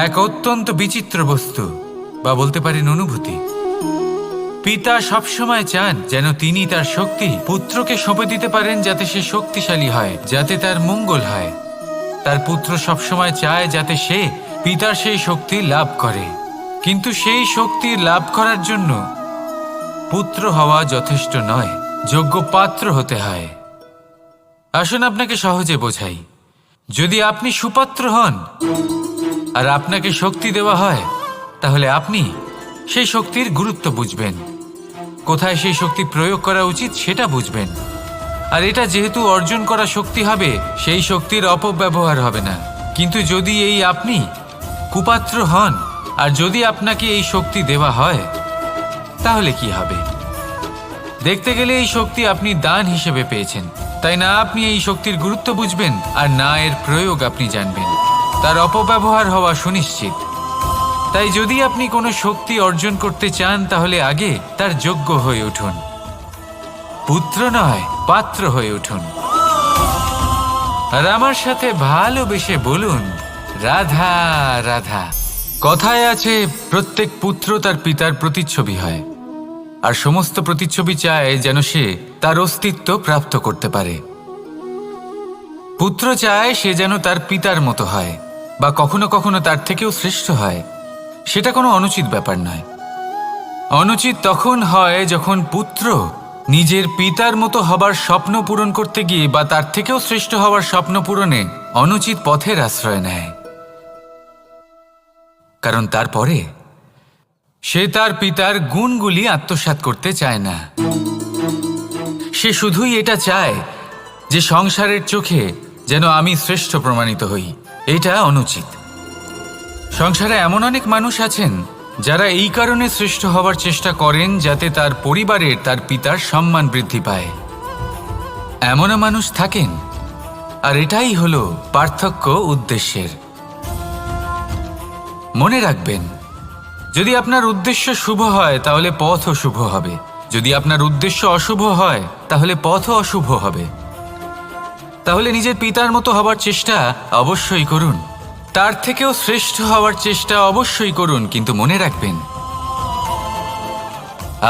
এক অত্যন্ত বিচিত্র বস্তু বা বলতে পারেন অনুভূতি। পিতা সবসময় চান যেন তিনি তার শক্তি পুত্রকে সঁপে দিতে পারেন, যাতে সে শক্তিশালী হয়, যাতে তার মঙ্গল হয়। তার পুত্র সবসময় চায় যাতে সে পিতার সেই শক্তি লাভ করে, কিন্তু সেই শক্তি লাভ করার জন্য পুত্র হওয়া যথেষ্ট নয়, যোগ্য পাত্র হতে হয়। আসুন আপনাকে সহজে বোঝাই। যদি আপনি সুপাত্র হন আর আপনাকে শক্তি দেওয়া হয়, তাহলে আপনি সেই শক্তির গুরুত্ব বুঝবেন, কোথায় সেই শক্তি প্রয়োগ করা উচিত সেটা বুঝবেন। আর এটা যেহেতু অর্জন করা শক্তি হবে, সেই শক্তির অপব্যবহার হবে না। কিন্তু যদি এই আপনি কুপাত্র হন আর যদি আপনাকে এই শক্তি দেওয়া হয়, তাহলে কি হবে? দেখতে গেলে এই শক্তি আপনি দান হিসেবে পেয়েছেন, তাই না আপনি এই শক্তির গুরুত্ব বুঝবেন আর না এর প্রয়োগ আপনি জানবেন। তার অপব্যবহার হওয়া সুনিশ্চিত। তাই যদি আপনি কোনো শক্তি অর্জন করতে চান, তাহলে আগে তার যোগ্য হয়ে উঠুন। পুত্র নয়, পাত্র হয়ে উঠুন। আর আমার সাথে ভালোবেসে বলুন, রাধা রাধা। কথায় আছে, প্রত্যেক পুত্র তার পিতার প্রতিচ্ছবি হয়, আর সমস্ত প্রতিচ্ছবি চায় যেন সে তার অস্তিত্ব প্রাপ্ত করতে পারে। পুত্র চায় সে যেন তার পিতার মতো হয়, বা কখনো কখনো তার থেকেও শ্রেষ্ঠ হয়। সেটা কোনো অনুচিত ব্যাপার নয়। অনুচিত তখন হয় যখন পুত্র নিজের পিতার মতো হবার স্বপ্ন পূরণ করতে গিয়ে বা তার থেকেও শ্রেষ্ঠ হওয়ার স্বপ্ন পূরণে অনুচিত পথের আশ্রয় নেয়। কারণ তারপরে সে তার পিতার গুণগুলি আত্মসাৎ করতে চায় না। সে শুধুই এটা চায় যে সংসারের চোখে যেন আমি শ্রেষ্ঠ প্রমাণিত হই। এটা অনুচিত। সংসারে এমন অনেক মানুষ আছেন যারা এই কারণে শ্রেষ্ঠ হওয়ার চেষ্টা করেন যাতে তার পরিবারের তার পিতার সম্মান বৃদ্ধি পায়। এমনও মানুষ থাকেন, আর এটাই হলো পার্থক্য উদ্দেশ্যের। মনে রাখবেন, যদি আপনার উদ্দেশ্য শুভ হয় তাহলে পথও শুভ হবে, যদি আপনার উদ্দেশ্য অশুভ হয় তাহলে পথও অশুভ হবে। তাহলে নিজের পিতার মতো হবার চেষ্টা অবশ্যই করুন, তার থেকেও শ্রেষ্ঠ হওয়ার চেষ্টা অবশ্যই করুন, কিন্তু মনে রাখবেন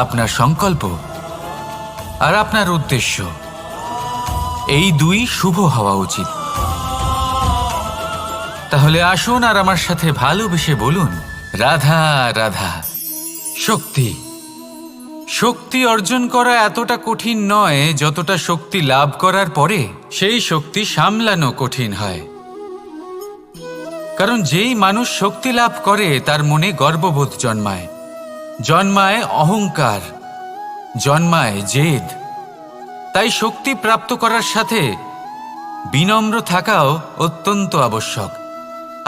আপনার সংকল্প আর আপনার উদ্দেশ্য এই দুই শুভ হওয়া উচিত। তাহলে আসুন আর আমার সাথে ভালোবেসে বলুন, রাধা রাধা। শক্তি শক্তি অর্জন করা এতটা কঠিন নয় যতটা শক্তি লাভ করার পরে সেই শক্তি সামলানো কঠিন হয়। কারণ যেই মানুষ শক্তি লাভ করে তার মনে গর্ববোধ জন্মায়, জন্মায় অহংকার, জন্মায় জেদ। তাই শক্তি প্রাপ্ত করার সাথে বিনম্র থাকাও অত্যন্ত আবশ্যক।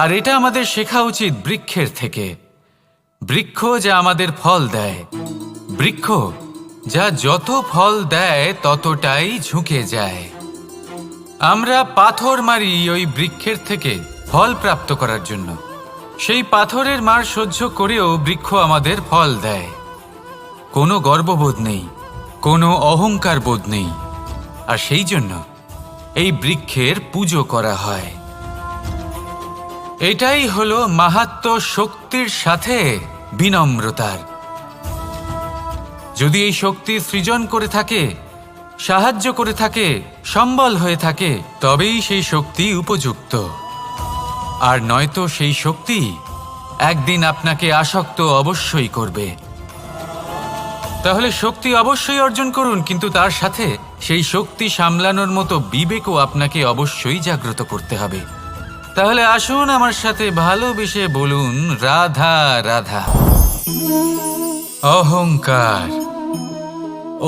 আর এটা আমাদের শেখা উচিত বৃক্ষের থেকে। বৃক্ষ যা আমাদের ফল দেয়, বৃক্ষ যা যত ফল দেয় ততটাই ঝুঁকে যায়। আমরা পাথর মারি ওই বৃক্ষের থেকে ফল প্রাপ্ত করার জন্য। সেই পাথরের মার সহ্য করেও বৃক্ষ আমাদের ফল দেয়। কোনো গর্ববোধ নেই, কোনো অহংকার বোধ নেই, আর সেই জন্য এই বৃক্ষের পুজো করা হয়। এটাই হলো মাহাত্ম্য শক্তির সাথে বিনম্রতার। যদি এই শক্তি সৃজন করে থাকে, সাহায্য করে থাকে, সম্বল হয়ে থাকে, তবেই সেই শক্তি উপযুক্ত। আর নয়তো সেই শক্তি একদিন আপনাকে আসক্ত অবশ্যই করবে। তাহলে শক্তি অবশ্যই অর্জন করুন, কিন্তু তার সাথে সেই শক্তি সামলানোর মতো বিবেকও আপনাকে অবশ্যই জাগ্রত করতে হবে। তাহলে আসুন আমার সাথে ভালোবেসে বলুন, রাধা রাধা। অহংকার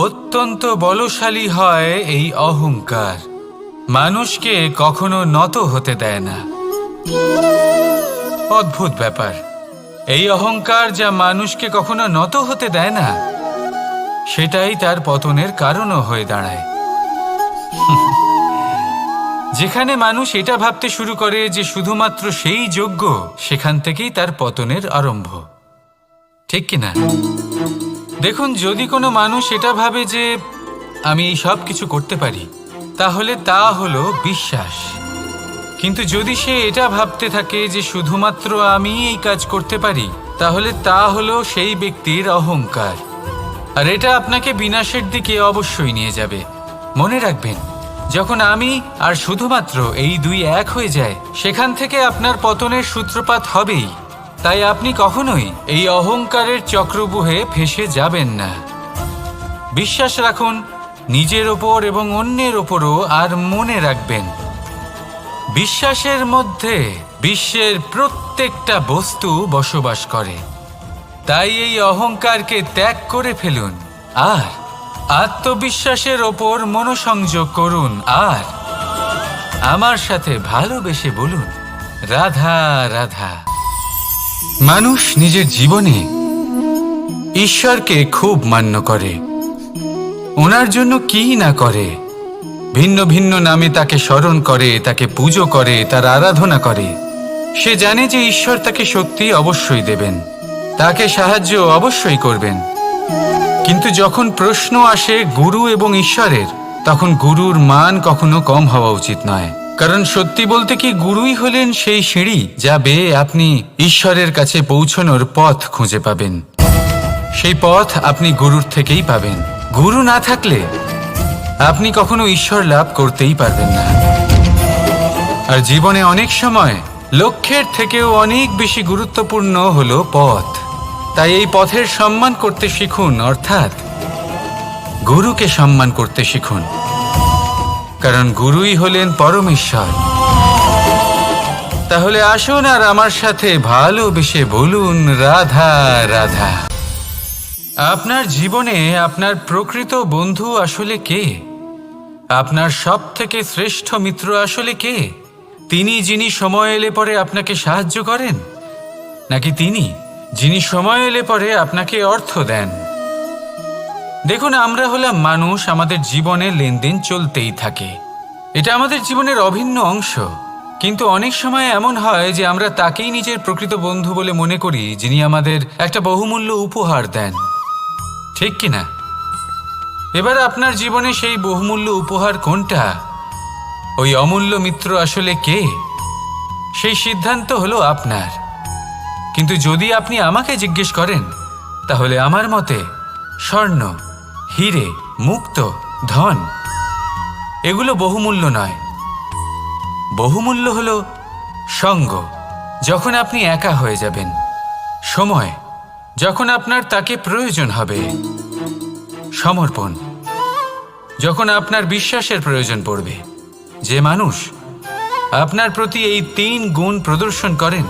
অত্যন্ত বলশালী হয়। এই অহংকার মানুষকে কখনো নত হতে দেয় না। অদ্ভুত ব্যাপার, এই অহংকার যা মানুষকে কখনো নত হতে দেয় না, সেটাই তার পতনের কারণও হয়ে দাঁড়ায়। যেখানে মানুষ এটা ভাবতে শুরু করে যে শুধুমাত্র সেই যোগ্য, সেখান থেকেই তার পতনের আরম্ভ। ঠিক কিনা? দেখুন, যদি কোনো মানুষ এটা ভাবে যে আমি এই সব কিছু করতে পারি, তাহলে তা হলো বিশ্বাস। কিন্তু যদি সে এটা ভাবতে থাকে যে শুধুমাত্র আমি এই কাজ করতে পারি, তাহলে তা হলো সেই ব্যক্তির অহংকার, আর এটা আপনাকে বিনাশের দিকে অবশ্যই নিয়ে যাবে। মনে রাখবেন, যখন আমি আর শুধুমাত্র এই দুই এক হয়ে যায়, সেখান থেকে আপনার পতনের সূত্রপাত হবেই। তাই আপনি কখনোই এই অহংকারের চক্রব্যূহে ফেঁসে যাবেন না। বিশ্বাস রাখুন নিজের ওপর এবং অন্যের ওপরও, আর মনে রাখবেন বিশ্বাসের মধ্যে বিশ্বের প্রত্যেকটা বস্তু বসবাস করে। তাই এই অহংকারকে ত্যাগ করে ফেলুন আর আত্মবিশ্বাসের ওপর মনোসংযোগ করুন, আর আমার সাথে ভালোবেসে বলুন, রাধা রাধা। মানুষ নিজের জীবনে ঈশ্বরকে খুব মান্য করে, ওনার জন্য কি না করে। ভিন্ন ভিন্ন নামে তাকে স্মরণ করে, তাকে পুজো করে, তার আরাধনা করে। সে জানে যে ঈশ্বর তাকে শক্তি অবশ্যই দেবেন, তাকে সাহায্য অবশ্যই করবেন। কিন্তু যখন প্রশ্ন আসে গুরু এবং ঈশ্বরের, তখন গুরুর মান কখনো কম হওয়া উচিত নয়। কারণ সত্যি বলতে কি, গুরুই হলেন সেই সিঁড়ি যা বেয়ে আপনি ঈশ্বরের কাছে পৌঁছানোর পথ খুঁজে পাবেন। সেই পথ আপনি গুরুর থেকেই পাবেন। গুরু না থাকলে আপনি কখনো ঈশ্বর লাভ করতেই পারবেন না। আর জীবনে অনেক সময় লক্ষ্যের থেকেও অনেক বেশি গুরুত্বপূর্ণ হলো পথ। তাই এই পথের সম্মান করতে শিখুন, অর্থাৎ গুরুকে সম্মান করতে শিখুন, কারণ গুরুই হলেন পরমেশ্বর। তাহলে আসুন আর আমার সাথে ভালোবেসে বলুন, রাধা রাধা। আপনার জীবনে আপনার প্রকৃত বন্ধু আসলে কে? আপনার সব থেকে শ্রেষ্ঠ মিত্র আসলে কে? তিনি যিনি সময় এলে পরে আপনাকে সাহায্য করেন, নাকি তিনি যিনি সময় এলে পরে আপনাকে অর্থ দেন? দেখুন, আমরা হলাম মানুষ, আমাদের জীবনে লেনদেন চলতেই থাকে। এটা আমাদের জীবনের অভিন্ন অংশ। কিন্তু অনেক সময় এমন হয় যে আমরা তাকেই নিজের প্রকৃত বন্ধু বলে মনে করি, যিনি আমাদের একটা বহুমূল্য উপহার দেন, ঠিক কিনা? এবার আপনার জীবনে সেই বহুমূল্য উপহার কোনটা, ওই অমূল্য মিত্র আসলে কে, সেই সিদ্ধান্ত হলো আপনার। কিন্তু যদি আপনি আমাকে জিজ্ঞেস করেন, তাহলে আমার মতে স্বর্ণ, হিরে, মুক্ত, ধন এগুলো বহুমূল্য নয়। বহুমূল্য হলো সঙ্গ, যখন আপনি একা হয়ে যাবেন, সময়, যখন আপনার তাকে প্রয়োজন হবে, সমর্পণ, যখন আপনার বিশ্বাসের প্রয়োজন পড়বে। যে মানুষ আপনার প্রতি এই 3 গুণ প্রদর্শন করেন,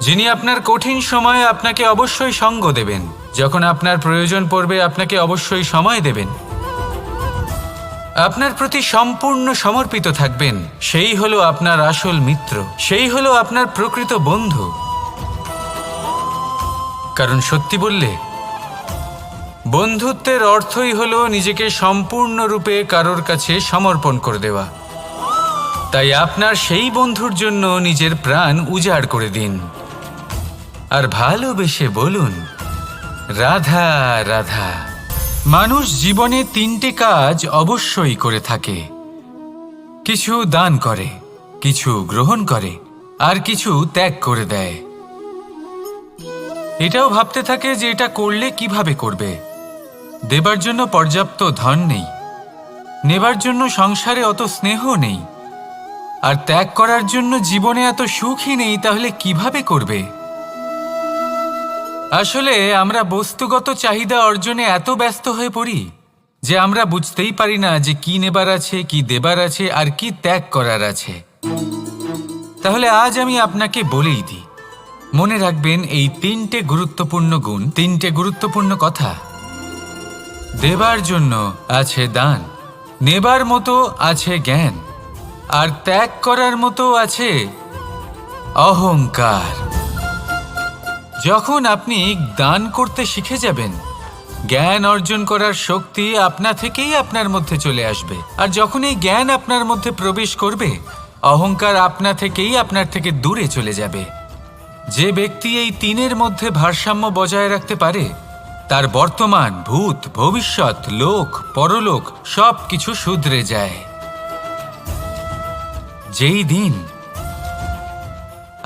যিনি আপনার কঠিন সময়ে আপনাকে অবশ্যই সঙ্গ দেবেন, যখন আপনার প্রয়োজন পড়বে আপনাকে অবশ্যই সময় দেবেন, আপনার প্রতি সম্পূর্ণ সমর্পিত থাকবেন, সেই হলো আপনার আসল মিত্র, সেই হলো আপনার প্রকৃত বন্ধু। কারণ সত্যি বললে, বন্ধুত্বের অর্থই হলো নিজেকে সম্পূর্ণরূপে কারোর কাছে সমর্পণ করে দেওয়া। তাই আপনার সেই বন্ধুর জন্য নিজের প্রাণ উজাড় করে দিন আর ভালোবেসে বলুন, রাধা রাধা। মানুষ জীবনে 3টে কাজ অবশ্যই করে থাকে, কিছু দান করে, কিছু গ্রহণ করে, আর কিছু ত্যাগ করে দেয়। এটাও ভাবতে থাকে যে এটা করলে কিভাবে করবে। দেবার জন্য পর্যাপ্ত ধন নেই, নেবার জন্য সংসারে অত স্নেহ নেই, আর ত্যাগ করার জন্য জীবনে এত সুখই নেই, তাহলে কিভাবে করবে? আসলে আমরা বস্তুগত চাহিদা অর্জনে এত ব্যস্ত হয়ে পড়ি যে আমরা বুঝতেই পারি না যে কি নেবার আছে, কি দেবার আছে, আর কি ত্যাগ করার আছে। তাহলে আজ আমি আপনাকে বলেই দিই, মনে রাখবেন এই 3টে গুরুত্বপূর্ণ গুণ, 3টে গুরুত্বপূর্ণ কথা। দেবার জন্য আছে দান, নেবার মতো আছে জ্ঞান, আর ত্যাগ করার মতো আছে অহংকার। যখন আপনি দান করতে শিখে যাবেন, জ্ঞান অর্জন করার শক্তি আপনা থেকেই আপনার মধ্যে চলে আসবে। আর যখন এই জ্ঞান আপনার মধ্যে প্রবেশ করবে, অহংকার আপনা থেকেই আপনার থেকে দূরে চলে যাবে। যে ব্যক্তি এই 3-এর মধ্যে ভারসাম্য বজায় রাখতে পারে, তার বর্তমান, ভূত, ভবিষ্যৎ, লোক, পরলোক সব কিছু শুধরে যায়। যেই দিন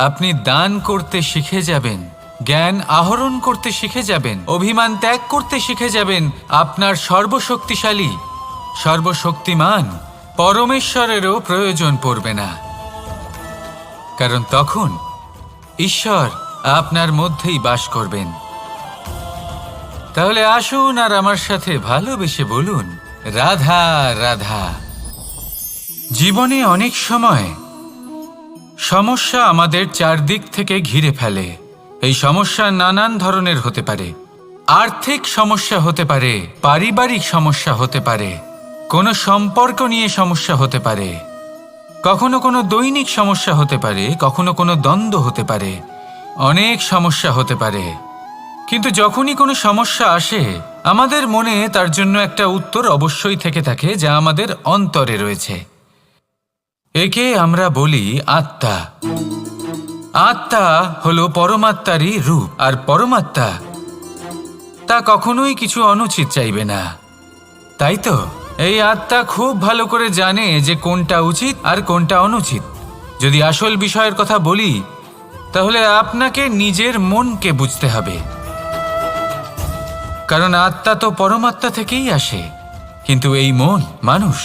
আপনি দান করতে শিখে যাবেন, জ্ঞান আহরণ করতে শিখে যাবেন, অভিমান ত্যাগ করতে শিখে যাবেন, আপনার সর্বশক্তিশালী সর্বশক্তিমান পরমেশ্বরেরও প্রয়োজন পড়বে না। কারণ তখন ঈশ্বর আপনার মধ্যেই বাস করবেন। তাহলে আসুন আর আমার সাথে ভালোবেসে বলুন, রাধা রাধা। জীবনে অনেক সময় সমস্যা আমাদের চারদিক থেকে ঘিরে ফেলে। এই সমস্যা নানান ধরনের হতে পারে। আর্থিক সমস্যা হতে পারে, পারিবারিক সমস্যা হতে পারে, কোনো সম্পর্ক নিয়ে সমস্যা হতে পারে, কখনো কোনো দৈনিক সমস্যা হতে পারে, কখনো কোনো দ্বন্দ্ব হতে পারে, অনেক সমস্যা হতে পারে। কিন্তু যখনই কোনো সমস্যা আসে, আমাদের মনে তার জন্য একটা উত্তর অবশ্যই থেকে থাকে, যা আমাদের অন্তরে রয়েছে। একে আমরা বলি আত্মা। আত্মা হলো পরমাত্মারই রূপ, আর পরমাত্মা তা কখনোই কিছু অনুচিত চাইবে না, তাই তো? এই আত্মা খুব ভালো করে জানে যে কোনটা উচিত আর কোনটা অনুচিত। যদি আসল বিষয়ের কথা বলি, তাহলে আপনাকে নিজের মনকে বুঝতে হবে। কারণ আত্মা তো পরমাত্মা থেকেই আসে, কিন্তু এই মন মানুষ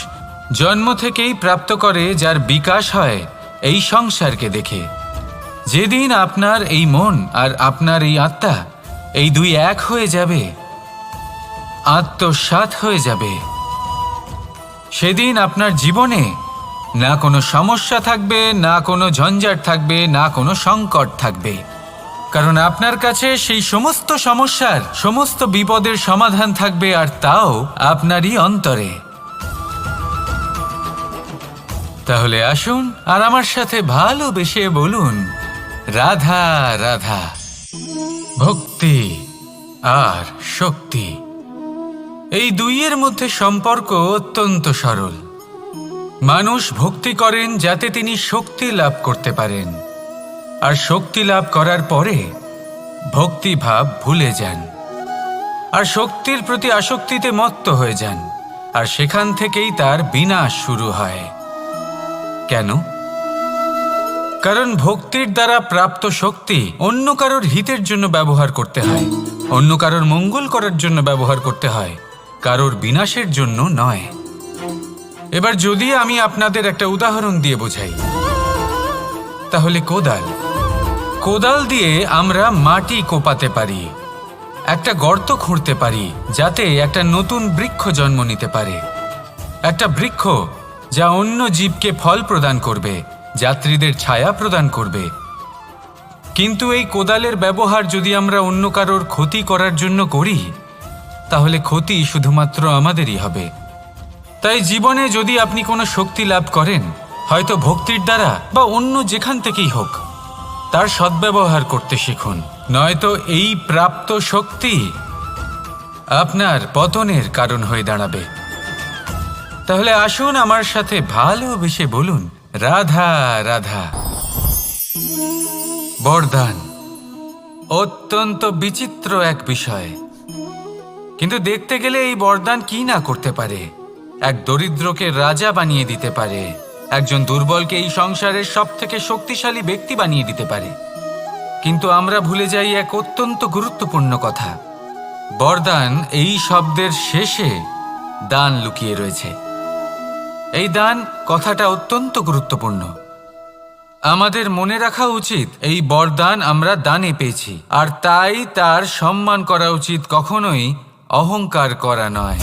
জন্ম থেকেই প্রাপ্ত করে, যার বিকাশ হয় এই সংসারকে দেখে। যেদিন আপনার এই মন আর আপনার এই আত্মা এই দুই এক হয়ে যাবে, আত্মসাৎ হয়ে যাবে, সেদিন আপনার জীবনে না কোনো সমস্যা থাকবে, না কোনো ঝঞ্ঝাট থাকবে, না কোনো সংকট থাকবে। কারণ আপনার কাছে সেই সমস্ত সমস্যার, সমস্ত বিপদের সমাধান থাকবে, আর তাও আপনারই অন্তরে। তাহলে আসুন আর আমার সাথে ভালোবেসে বলুন, রাধা রাধা। ভক্তি আর শক্তি, এই দুইয়ের মধ্যে সম্পর্ক অত্যন্ত সরল। মানুষ ভক্তি করেন যাতে তিনি শক্তি লাভ করতে পারেন, আর শক্তি লাভ করার পরে ভক্তিভাব ভুলে যান, আর শক্তির প্রতি আসক্তিতে মত্ত হয়ে যান, আর সেখান থেকেই তার বিনাশ শুরু হয়। কেন? কারণ ভক্তির দ্বারা প্রাপ্ত শক্তি অন্য কারোর হিতের জন্য ব্যবহার করতে হয়, অন্য কারোর মঙ্গল করার জন্য ব্যবহার করতে হয়, কারোর বিনাশের জন্য নয়। এবার যদি আমি আপনাদের একটা উদাহরণ দিয়ে বোঝাই, তাহলে কোদাল দিয়ে আমরা মাটি কোপাতে পারি, একটা গর্ত খুঁড়তে পারি, যাতে একটা নতুন বৃক্ষ জন্ম নিতে পারে। একটা বৃক্ষ যা অন্য জীবকে ফল প্রদান করবে, যাত্রীদের ছায়া প্রদান করবে। কিন্তু এই কোদালের ব্যবহার যদি আমরা অন্য কারোর ক্ষতি করার জন্য করি, তাহলে ক্ষতি শুধুমাত্র আমাদেরই হবে। তাই জীবনে যদি আপনি কোনো শক্তি লাভ করেন, হয়তো ভক্তির দ্বারা বা অন্য যেখান থেকেই হোক, তার সদ্ব্যবহার করতে শিখুন, নয়তো এই প্রাপ্ত শক্তি আপনার পতনের কারণ হয়ে দাঁড়াবে। তাহলে আসুন আমার সাথে ভালোবেসে বলুন, রাধা রাধা। বরদান অত্যন্ত বিচিত্র এক বিষয়, কিন্তু দেখতে গেলে এই বরদান কি না করতে পারে। এক দরিদ্রকে রাজা বানিয়ে দিতে পারে, একজন দুর্বলকে এই সংসারের সবথেকে শক্তিশালী ব্যক্তি বানিয়ে দিতে পারে। কিন্তু আমরা ভুলে যাই এক অত্যন্ত গুরুত্বপূর্ণ কথা। বরদান এই শব্দের শেষে দান লুকিয়ে রয়েছে। এই দান কথাটা অত্যন্ত গুরুত্বপূর্ণ। আমাদের মনে রাখা উচিত এই বরদান আমরা দানে পেয়েছি, আর তাই তার সম্মান করা উচিত, কখনোই অহংকার করা নয়।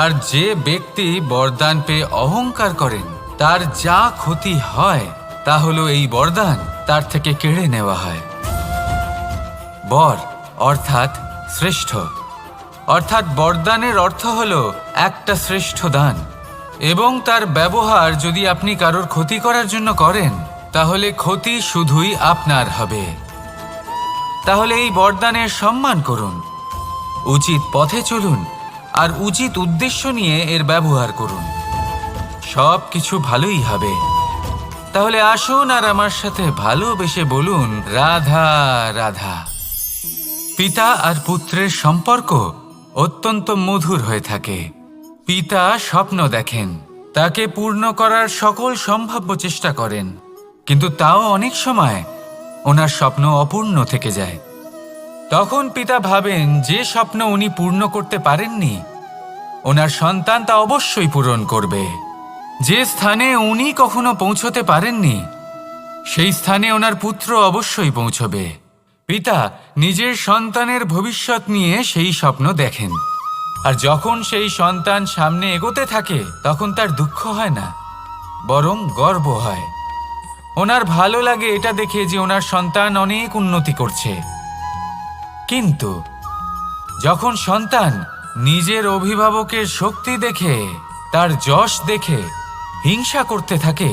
আর যে ব্যক্তি বরদান পেয়ে অহংকার করেন, তার যা ক্ষতি হয় তা হলো এই বরদান তার থেকে কেড়ে নেওয়া হয়। বর অর্থাৎ শ্রেষ্ঠ, অর্থাৎ বরদানের অর্থ হলো একটা শ্রেষ্ঠ দান, এবং তার ব্যবহার যদি আপনি কারোর ক্ষতি করার জন্য করেন, তাহলে ক্ষতি শুধুই আপনার হবে। তাহলে এই বরদানের সম্মান করুন, উচিত পথে চলুন, আর উচিত উদ্দেশ্য নিয়ে এর ব্যবহার করুন, সব কিছু ভালোই হবে। তাহলে আসুন আর আমার সাথে ভালোবেসে বলুন, রাধা রাধা। পিতা আর পুত্রের সম্পর্ক অত্যন্ত মধুর হয়ে থাকে। পিতা স্বপ্ন দেখেন তাকে পূর্ণ করার সকল সম্ভাব্য চেষ্টা করেন, কিন্তু তাও অনেক সময় ওনার স্বপ্ন অপূর্ণ থেকে যায়। তখন পিতা ভাবেন যে স্বপ্ন উনি পূর্ণ করতে পারেননি, ওনার সন্তান তা অবশ্যই পূরণ করবে। যে স্থানে উনি কখনো পৌঁছতে পারেননি, সেই স্থানে ওনার পুত্র অবশ্যই পৌঁছবে। পিতা নিজের সন্তানের ভবিষ্যৎ নিয়ে সেই স্বপ্ন দেখেন, আর যখন সেই সন্তান সামনে এগোতে থাকে তখন তার দুঃখ হয় না, বরং গর্ব হয়। ওনার ভালো লাগে এটা দেখে যে ওনার সন্তান অনেক উন্নতি করছে। কিন্তু যখন সন্তান নিজের অভিভাবকের শক্তি দেখে, তার যশ দেখে হিংসা করতে থাকে,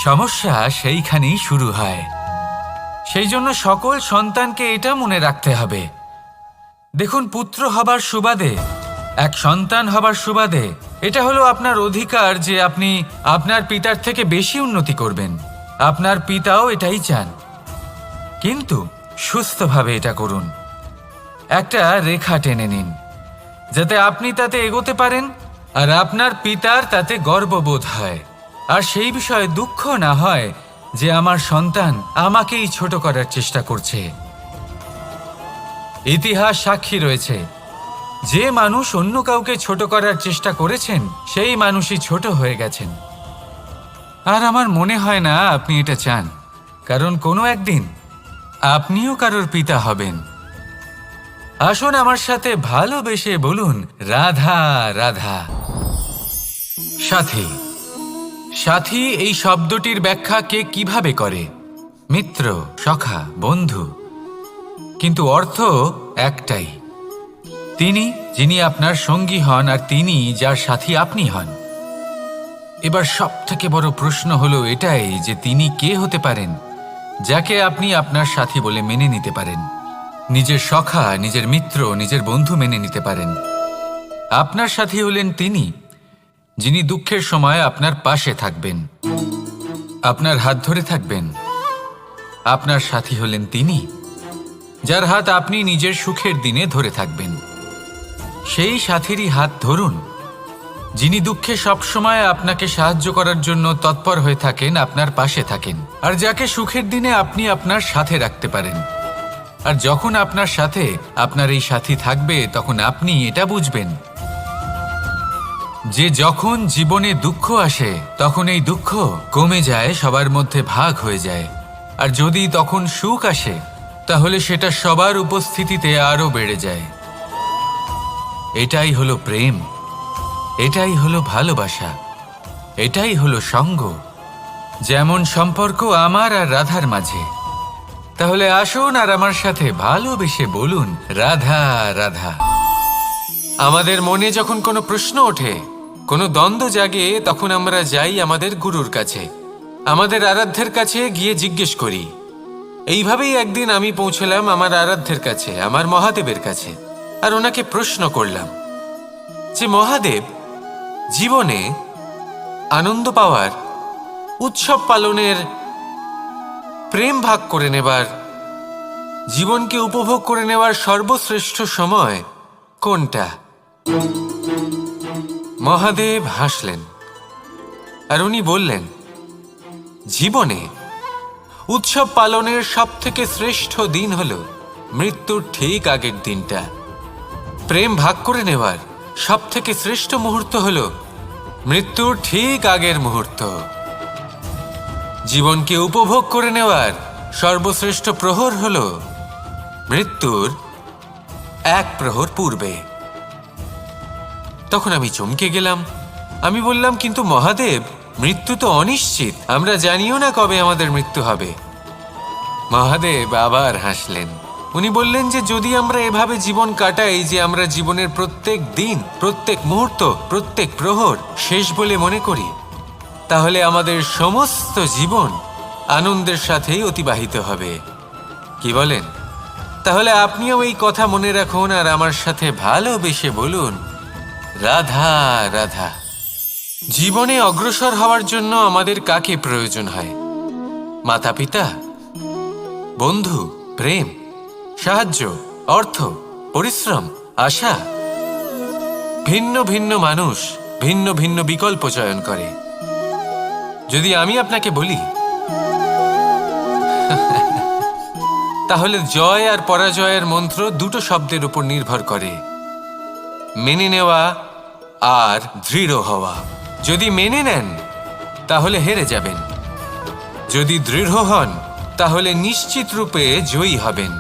সমস্যা সেইখানেই শুরু হয়। সেই জন্য সকল সন্তানকে এটা মনে রাখতে হবে, দেখুন, পুত্র হবার সুবাদে, এক সন্তান হবার সুবাদে এটা হলো আপনার অধিকার যে আপনি আপনার পিতার থেকে বেশি উন্নতি করবেন। আপনার পিতাও এটাই চান, কিন্তু সুস্থভাবে এটা করুন। একটা রেখা টেনে নিন যাতে আপনি তাতে এগোতে পারেন আর আপনার পিতার তাতে গর্ববোধ হয়, আর সেই বিষয়ে দুঃখ না হয় যে আমার সন্তান আমাকেই ছোট করার চেষ্টা করছে। ইতিহাস সাক্ষী রয়েছে, যে মানুষ অন্য কাউকে ছোট করার চেষ্টা করেছেন সেই মানুষই ছোট হয়ে গেছেন। আর আমার মনে হয় না আপনি এটা চান, কারণ কোনো একদিন আপনিও কারোর পিতা হবেন। আসুন আমার সাথে ভালোবেসে বলুন, রাধা রাধা। সাথী। সাথী এই শব্দটির ব্যাখ্যা কে কিভাবে করে? মিত্র, সখা, বন্ধু, কিন্তু অর্থ একটাই। তিনি যিনি আপনার সঙ্গী হন আর তিনি যার সাথী আপনি হন। এবার সব থেকে বড় প্রশ্ন হলো এটাই যে তিনি কে হতে পারেন যাকে আপনি আপনার সাথী বলে মেনে নিতে পারেন, নিজের সখা, নিজের মিত্র, নিজের বন্ধু মেনে নিতে পারেন। আপনার সাথী হলেন তিনি যিনি দুঃখের সময় আপনার পাশে থাকবেন, আপনার হাত ধরে থাকবেন। আপনার সাথী হলেন তিনি যার হাত আপনি নিজের সুখের দিনে ধরে থাকবেন। সেই সাথীরই হাত ধরুন যিনি দুঃখে সবসময় আপনাকে সাহায্য করার জন্য তৎপর হয়ে থাকেন, আপনার পাশে থাকেন, আর যাকে সুখের দিনে আপনি আপনার সাথে রাখতে পারেন। আর যখন আপনার সাথে আপনার এই সাথী থাকবে তখন আপনি এটা বুঝবেন যে যখন জীবনে দুঃখ আসে তখন এই দুঃখ কমে যায়, সবার মধ্যে ভাগ হয়ে যায়। আর যদি তখন সুখ আসে তাহলে সেটা সবার উপস্থিতিতে আরো বেড়ে যায়। এটাই হলো প্রেম, এটাই হলো ভালোবাসা, এটাই হলো সঙ্গ। যেমন সম্পর্ক আমার আর রাধার মাঝে। তাহলে আসুন আর আমার সাথে ভালোবেসে বলুন, রাধা রাধা। আমাদের মনে যখন কোনো প্রশ্ন ওঠে, কোনো দ্বন্দ্ব জাগে, তখন আমরা যাই আমাদের গুরুর কাছে, আমাদের আরাধ্যের কাছে গিয়ে জিজ্ঞেস করি। এইভাবেই একদিন আমি পৌঁছলাম আমার আরাধ্যের কাছে, আমার মহাদেবের কাছে, আর ওনাকে প্রশ্ন করলাম যে মহাদেব, জীবনে আনন্দ পাওয়ার, উৎসব পালনের, প্রেম ভাগ করে নেবার, জীবনকে উপভোগ করে নেওয়ার সর্বশ্রেষ্ঠ সময় কোনটা? মহাদেব হাসলেন আর উনি বললেন, জীবনে উৎসব পালনের সব থেকে শ্রেষ্ঠ দিন হলো মৃত্যুর ঠিক আগের দিনটা। প্রেম ভাগ করে নেওয়ার সব থেকে শ্রেষ্ঠ মুহূর্ত হলো মৃত্যুর ঠিক আগের মুহূর্ত। জীবনকে উপভোগ করে নেওয়ার সর্বশ্রেষ্ঠ প্রহর হলো মৃত্যুর এক প্রহর পূর্বে। তখন আমি চমকে গেলাম। আমি বললাম, কিন্তু মহাদেব, মৃত্যু তো অনিশ্চিত, আমরা জানিও না কবে আমাদের মৃত্যু হবে। মহাদেব আবার হাসলেন। উনি বললেন যে যদি আমরা এভাবে জীবন কাটাই যে আমরা জীবনের প্রত্যেক দিন, প্রত্যেক মুহূর্ত, প্রত্যেক প্রহর শেষ বলে মনে করি, তাহলে আমাদের সমস্ত জীবন আনন্দের সাথেই অতিবাহিত হবে। কি বলেন? তাহলে আপনিও এই কথা মনে রাখুন আর আমার সাথে ভালোবেসে বলুন, রাধা রাধা। জীবনে অগ্রসর হওয়ার জন্য আমাদের কাকে প্রয়োজন হয়? মাতা পিতা, বন্ধু, প্রেম, সাহায্য, অর্থ, পরিশ্রম, আশা। ভিন্ন ভিন্ন মানুষ ভিন্ন ভিন্ন বিকল্প চয়ন করে। যদি আমি আপনাকে বলি তাহলে জয় আর পরাজয়ের মন্ত্র দুটো শব্দের উপর নির্ভর করে, মেনে নেওয়া আর দৃঢ় হওয়া। যদি মেনে নেন তাহলে হেরে যাবেন, যদি দৃঢ় হন তাহলে নিশ্চিত রূপে জয়ী হবেন।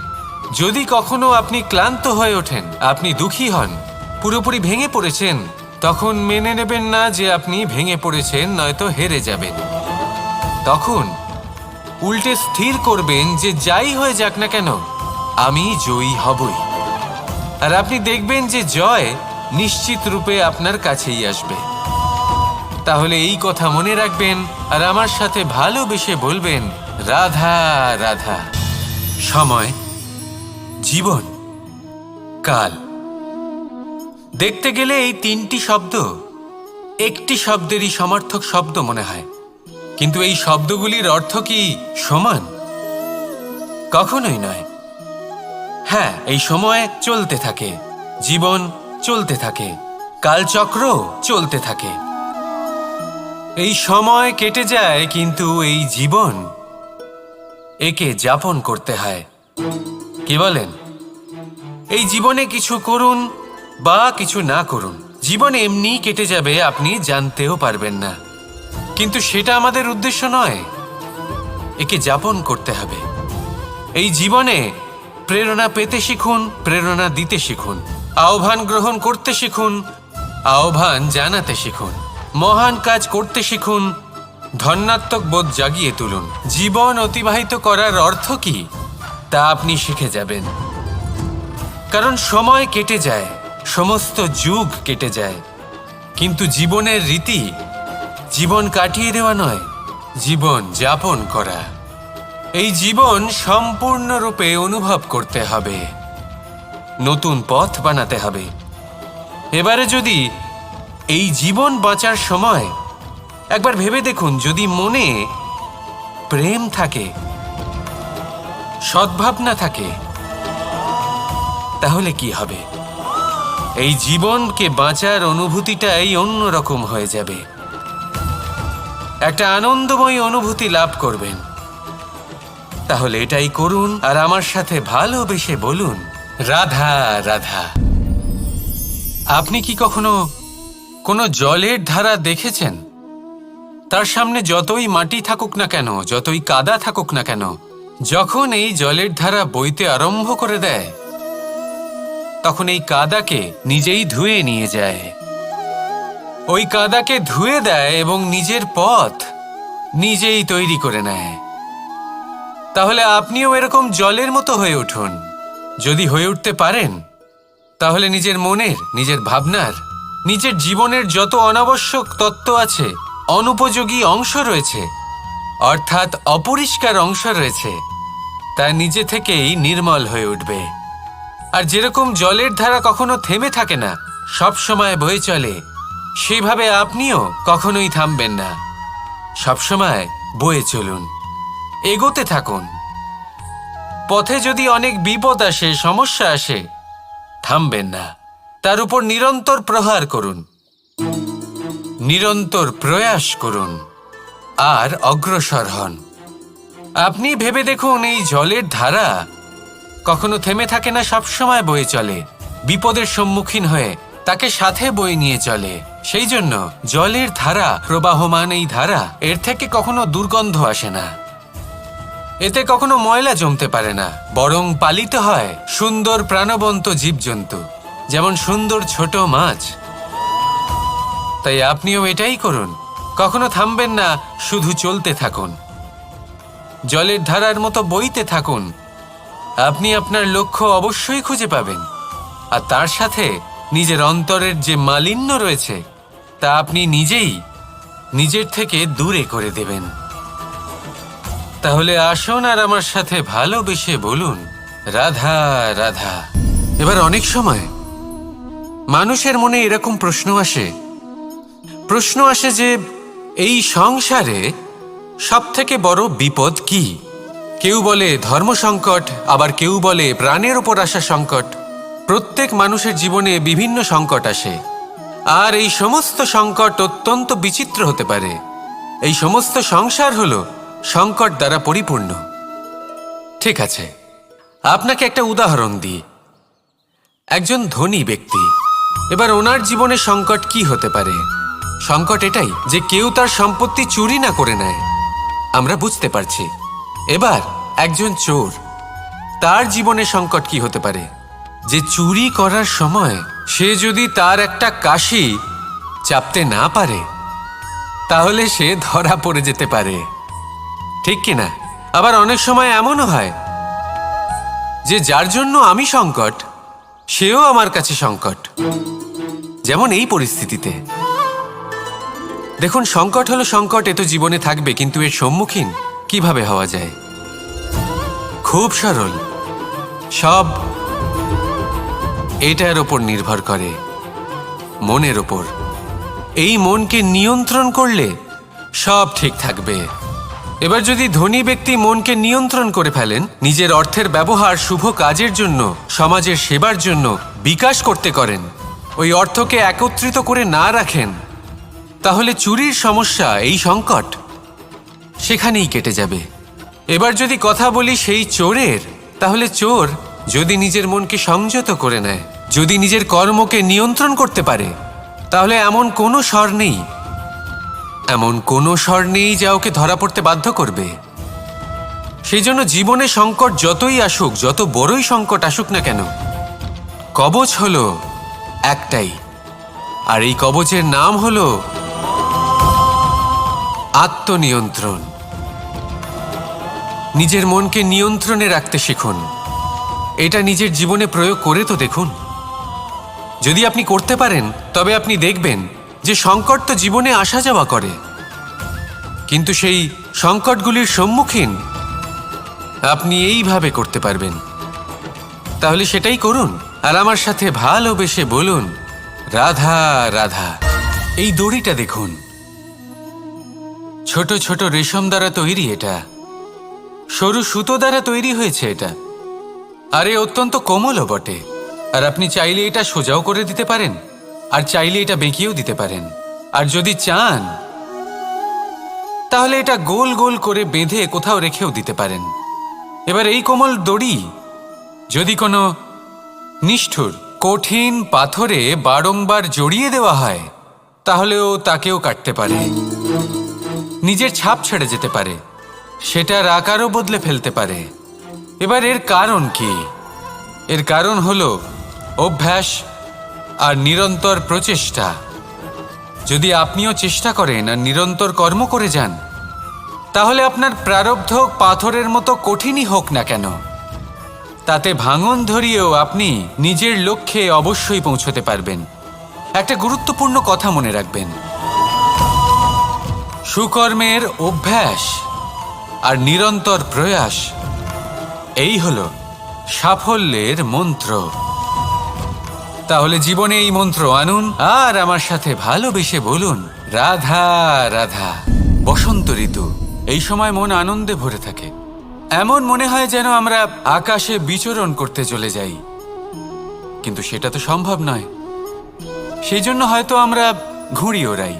যদি কখনো আপনি ক্লান্ত হয়ে ওঠেন, আপনি দুঃখী হন, পুরোপুরি ভেঙে পড়েছেন, তখন মেনে নেবেন না যে আপনি ভেঙে পড়েছেন, নয়তো হেরে যাবেন। তখন উল্টে স্থির করবেন যে যাই হয়ে যাক না কেন আমি জয়ী হবই। আর আপনি দেখবেন যে জয় নিশ্চিত রূপে আপনার কাছেই আসবে। তাহলে এই কথা মনে রাখবেন আর আমার সাথে ভালোবেসে বলবেন, রাধা রাধা। সময়, জীবন, কাল। দেখতে গেলে এই তিনটি শব্দ একটি শব্দেরই সমার্থক শব্দ মনে হয়, কিন্তু এই শব্দগুলির অর্থ কি সমান? কখনোই নয়। হ্যাঁ, এই সময় চলতে থাকে, জীবন চলতে থাকে, কালচক্র চলতে থাকে। এই সময় কেটে যায়, কিন্তু এই জীবন একে যাপন করতে হয়। কি বলেন? এই জীবনে কিছু করুন বা কিছু না করুন, জীবন এমনি কেটে যাবে, আপনি জানতেও পারবেন না। কিন্তু সেটা আমাদের উদ্দেশ্য নয়, একে যাপন করতে হবে। এই জীবনে প্রেরণা পেতে শিখুন, প্রেরণা দিতে শিখুন, আহ্বান গ্রহণ করতে শিখুন, আহ্বান জানাতে শিখুন, মহান কাজ করতে শিখুন, ধন্যাত্মক বোধ জাগিয়ে তুলুন। জীবন অতিবাহিত করার অর্থ কি তা আপনি শিখে যাবেন। কারণ সময় কেটে যায়, সমস্ত যুগ কেটে যায়, কিন্তু জীবনের রীতি জীবন কাটিয়ে দেওয়া নয়, জীবন যাপন করা। এই জীবন সম্পূর্ণরূপে অনুভব করতে হবে, নতুন পথ বানাতে হবে। এবারে যদি এই জীবন বাঁচার সময় একবার ভেবে দেখুন, যদি মনে প্রেম থাকে, সদ্ভাবনা থাকে, তাহলে কি হবে? এই জীবনকে বাঁচার অনুভূতিটাই অন্যরকম হয়ে যাবে, একটা আনন্দময় অনুভূতি লাভ করবেন। তাহলে এটাই করুন আর আমার সাথে ভালোবেসে বলুন, রাধা রাধা। আপনি কি কখনো কোনো জলের ধারা দেখেছেন? তার সামনে যতই মাটি থাকুক না কেন, যতই কাদা থাকুক না কেন, যখন এই জলের ধারা বইতে আরম্ভ করে দেয়, তখন এই কাদাকে নিজেই ধুয়ে নিয়ে যায়। ওই কাদাকে ধুয়ে দেয় এবং নিজের পথ নিজেই তৈরি করে নেয়। তাহলে আপনিও এরকম জলের মতো হয়ে উঠুন। যদি হয়ে উঠতে পারেন, তাহলে নিজের মনের, নিজের ভাবনার, নিজের জীবনের যত অনাবশ্যক তত্ত্ব আছে, অনুপযোগী অংশ রয়েছে, অর্থাৎ অপরিষ্কার অংশ রয়েছে, তা নিজে থেকেই নির্মল হয়ে উঠবে। আর যেরকম জলের ধারা কখনো থেমে থাকে না, সব সময় বয়ে চলে, সেইভাবে আপনিও কখনোই থামবেন না, সবসময় বয়ে চলুন, এগোতে থাকুন। পথে যদি অনেক বিপদ আসে, সমস্যা আসে, থামবেন না, তার উপর নিরন্তর প্রহার করুন, নিরন্তর প্রয়াস করুন আর অগ্রসর হন। আপনি ভেবে দেখুন, এই জলের ধারা কখনো থেমে থাকে না, সবসময় বয়ে চলে, বিপদের সম্মুখীন হয়ে তাকে সাথে বয়ে নিয়ে চলে। সেই জন্য জলের ধারা, প্রবাহমান এই ধারা, এর থেকে কখনো দুর্গন্ধ আসে না, এতে কখনো ময়লা জমতে পারে না, বরং পালিত হয় সুন্দর প্রাণবন্ত জীবজন্তু, যেমন সুন্দর ছোট মাছ। তাই আপনিও এটাই করুন, কখনো থামবেন না, শুধু চলতে থাকুন, জলের ধারার মতো বইতে থাকুন। আপনি আপনার লক্ষ্য অবশ্যই খুঁজে পাবেন, আর তার সাথে নিজের অন্তরের যে মালিন্য রয়েছে তা আপনি নিজেই নিজের থেকে দূরে করে দেবেন। তাহলে আসুন আর আমার সাথে ভালোবেসে বলুন, রাধা রাধা। এবার অনেক সময় মানুষের মনে এরকম প্রশ্ন আসে যে এই সংসারে সবথেকে বড় বিপদ কি? কেউ বলে ধর্ম সংকট, আবার কেউ বলে প্রাণের ওপর আসা সংকট। প্রত্যেক মানুষের জীবনে বিভিন্ন সংকট আসে, আর এই সমস্ত সংকট অত্যন্ত বিচিত্র হতে পারে। এই সমস্ত সংসার হলো সংকট দ্বারা পরিপূর্ণ। ঠিক আছে, আপনাকে একটা উদাহরণ দিই। একজন ধনী ব্যক্তি, এবার ওনার জীবনে সংকট কি হতে পারে? সংকট এটাই যে কেউ তার সম্পত্তি চুরি না করে নেয়, আমরা বুঝতে পারছি। এবার একজন চোর, তার জীবনে সংকট কি হতে পারে? যে চুরি করার সময় সে যদি তার একটা কাশি চাপতে না পারে, তাহলে সে ধরা পড়ে যেতে পারে, ঠিক কিনা? আবার অনেক সময় এমনও হয় যে যার জন্য আমি সংকট, সেও আমার কাছে সংকট। যেমন এই পরিস্থিতিতে দেখুন, সংকট হলো সংকট, এ তো জীবনে থাকবে, কিন্তু এর সম্মুখীন কিভাবে হওয়া যায়? খুব সরল। সব এটার ওপর নির্ভর করে, মনের ওপর। এই মনকে নিয়ন্ত্রণ করলে সব ঠিক থাকবে। এবার যদি ধনী ব্যক্তি মনকে নিয়ন্ত্রণ করে ফেলেন, নিজের অর্থের ব্যবহার শুভ কাজের জন্য, সমাজের সেবার জন্য বিকাশ করতে করেন, ওই অর্থকে একত্রিত করে না রাখেন, তাহলে চুরির সমস্যা, এই সংকট সেখানেই কেটে যাবে। এবার যদি কথা বলি সেই চোরের, তাহলে চোর যদি নিজের মনকে সংযত করে নেয়, যদি নিজের কর্মকে নিয়ন্ত্রণ করতে পারে, তাহলে এমন কোনো স্বর নেই, এমন কোনো স্বর নেই যা ওকে ধরা পড়তে বাধ্য করবে। সেই জন্য জীবনে সংকট যতই আসুক, যত বড়ই সংকট আসুক না কেন, কবচ হলো একটাই, আর এই কবচের নাম হলো আত্মনিয়ন্ত্রণ। নিজের মনকে নিয়ন্ত্রণে রাখতে শিখুন। এটা নিজের জীবনে প্রয়োগ করে তো দেখুন। যদি আপনি করতে পারেন, তবে আপনি দেখবেন যে সংকট তো জীবনে আসা যাওয়া করে, কিন্তু সেই সংকটগুলির সম্মুখীন আপনি এইভাবে করতে পারবেন। তাহলে সেটাই করুন, আর আমার সাথে ভালোবেসে বলুন, রাধা রাধা। এই দড়িটা দেখুন, ছোট ছোট রেশম দ্বারা তৈরি, এটা সরু সুতো দ্বারা তৈরি হয়েছে এটা, আর এ অত্যন্ত কোমলও বটে। আর আপনি চাইলে এটা সোজাও করে দিতে পারেন, আর চাইলে এটা বেঁকিয়েও দিতে পারেন, আর যদি চান তাহলে এটা গোল গোল করে বেঁধে কোথাও রেখেও দিতে পারেন। এবার এই কোমল দড়ি যদি কোনো নিষ্ঠুর কঠিন পাথরে বারংবার জড়িয়ে দেওয়া হয়, তাহলেও তাকেও কাটতে পারে, নিজের ছাপ ছেড়ে যেতে পারে, সেটার আকারও বদলে ফেলতে পারে। এবার এর কারণ কি? এর কারণ হলো অভ্যাস আর নিরন্তর প্রচেষ্টা। যদি আপনিও চেষ্টা করেন আর নিরন্তর কর্ম করে যান, তাহলে আপনার প্রারব্ধ পাথরের মতো কঠিনই হোক না কেন, তাতে ভাঙন ধরিয়েও আপনি নিজের লক্ষ্যে অবশ্যই পৌঁছতে পারবেন। একটা গুরুত্বপূর্ণ কথা মনে রাখবেন, সুকর্মের অভ্যাস আর নিরন্তর প্রয়াস, এই হলো সাফল্যের মন্ত্র। তাহলে জীবনে এই মন্ত্র আনুন, আর আমার সাথে ভালোবেসে বলুন, রাধা রাধা। বসন্ত ঋতু, এই সময় মন আনন্দে ভরে থাকে। এমন মনে হয় যেন আমরা আকাশে বিচরণ করতে চলে যাই, কিন্তু সেটা তো সম্ভব নয়। সেই জন্য হয়তো আমরা ঘুড়ি ওড়াই,